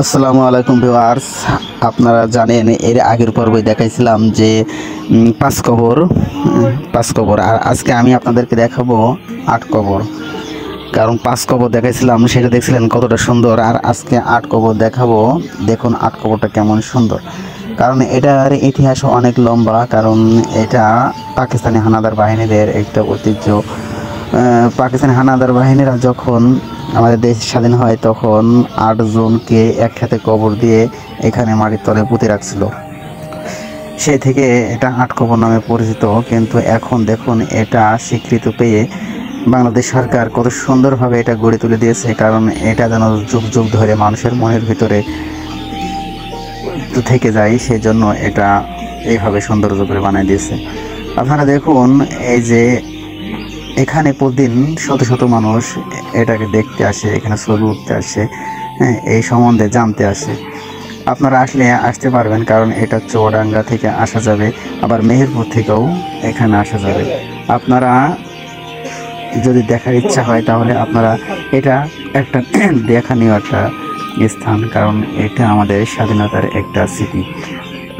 আসসালামু আলাইকুম ভিউয়ার্স, আপনারা জানেন এর আগের পর্বে দেখাইছিলাম যে পাঁচ কবর আর আজকে আমি আপনাদেরকে দেখাবো 8 কবর। কারণ 5 কবর দেখাইছিলাম সেটা দেখছিলেন কতটা সুন্দর, আর আজকে 8 কবর দেখাবো। দেখুন 8 কবরটা কেমন সুন্দর। কারণ এটার ইতিহাস অনেক লম্বা, কারণ এটা পাকিস্তানি হানাদার বাহিনীদের একটা ঐতিহ্য। পাকিস্তানি হানাদার বাহিনীরা যখন আমাদের দেশ স্বাধীন হয় তখন 8 জনকে একসাথে কবর দিয়ে এখানে মাটির তলে পুঁতে রাখছিল। সেই থেকে এটা 8 কবর নামে পরিচিত। কিন্তু এখন দেখুন এটা স্বীকৃতি পেয়ে বাংলাদেশ সরকার কত সুন্দরভাবে এটা গড়ে তুলে দিয়েছে। কারণ এটা যেন যুগ যুগ ধরে মানুষের মনের ভিতরে থেকে যায়, সেই জন্য এটা এইভাবে সৌন্দর্য করে বানিয়ে দিয়েছে। আপনারা দেখুন এই যে এখানে প্রতিদিন শত শত মানুষ এটাকে দেখতে আসে, এখানে ছবি উঠতে আসে, এই সম্বন্ধে জানতে আসে। আপনারা আসতে পারবেন, কারণ এটা চুয়াডাঙ্গা থেকে আসা যাবে, আবার মেহেরপুর থেকেও এখানে আসা যাবে। আপনারা যদি দেখার ইচ্ছা হয় তাহলে আপনারা এটা একটা দেখানীয় একটা স্থান, কারণ এটা আমাদের স্বাধীনতার একটা স্মৃতি।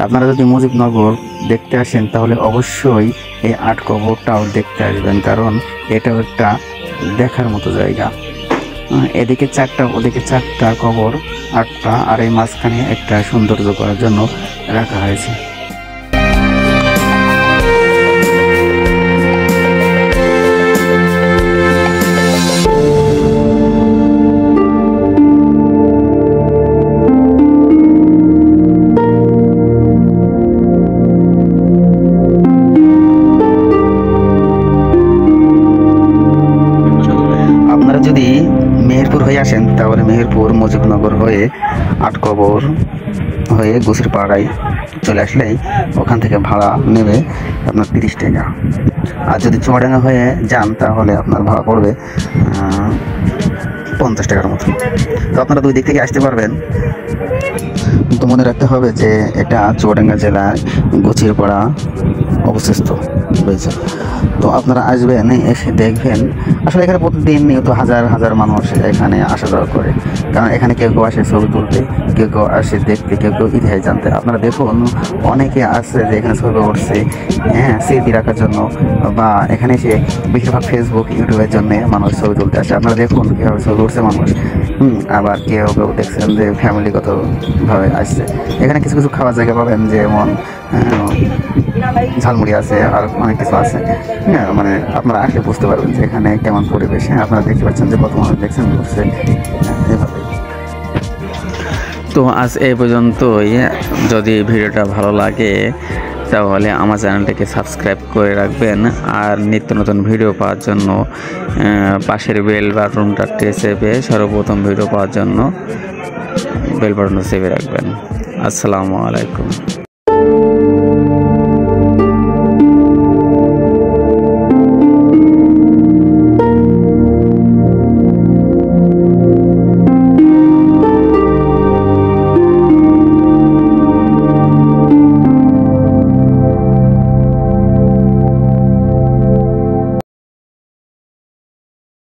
আপনারা যদি মুজিবনগর দেখতে আসেন তাহলে অবশ্যই এই 8 কবরটাও দেখতে আসবেন, কারণ এটাও একটা দেখার মতো জায়গা। এদিকে 4টা, ওদিকে 4টা কবর, 8টা, আর এই মাঝখানে একটা সৌন্দর্য করার জন্য রাখা হয়েছে। আপনারা যদি মেহেরপুর হয়ে আসেন তাহলে মেহেরপুর মুজিবনগর হয়ে 8 কবর হয়ে গোসের পাড়ায় চলে আসলেই ওখান থেকে ভাড়া নেবে আপনার 30 টাকা। আর যদি চুয়াডাঙ্গা হয়ে যান তাহলে আপনার ভাড়া পড়বে 50 টাকার মতো। তো আপনারা 2 দিক থেকে আসতে পারবেন। তো মনে রাখতে হবে যে এটা চুয়াডাঙ্গা জেলায় গোচির পাড়া অবস্থিত রয়েছে। তো আপনারা আসবেন, এসে দেখবেন। আসলে এখানে প্রতিদিন নিয়ত হাজার হাজার মানুষ এখানে আসা যাওয়া করে, কারণ এখানে কেউ কেউ আসে ছবি তুলতে, কেউ কেউ আসে দেখতে, কেউ কেউ ইতিহাস জানতে। আপনারা দেখুন অনেকে আসছে যে এখানে ছবি উঠছে, স্মৃতি রাখার জন্য, বা এখানে এসে বেশিরভাগ ফেসবুক ইউটিউবের জন্য মানুষ ছবি তুলতে আসে। আপনারা দেখুন কীভাবে ছবি উঠছে মানুষ। আবার কেউ কেউ দেখছেন যে ফ্যামিলিগতভাবে আসছে। এখানে কিছু কিছু খাওয়ার জায়গা পাবেন, যেমন ঝালমুড়ি আছে, আর অনেক কিছু আছে। মানে আপনারা আসলে বুঝতে পারবেন যে এখানে কেমন পরিবেশ। আপনারা দেখতে পাচ্ছেন যে কত মানুষ দেখছেন ঘুরছে এভাবে। তো আজ এই পর্যন্তই। যদি ভিডিওটা ভালো লাগে তাহলে আমার চ্যানেলটাকে সাবস্ক্রাইব করে রাখবেন, আর নিত্য নতুন ভিডিও পাওয়ার জন্য পাশের বেল বাটনটা চেপে সর্বপ্রথম ভিডিও পাওয়ার জন্য বেল বাটনটা চেপে রাখবেন। আসসালামু আলাইকুম।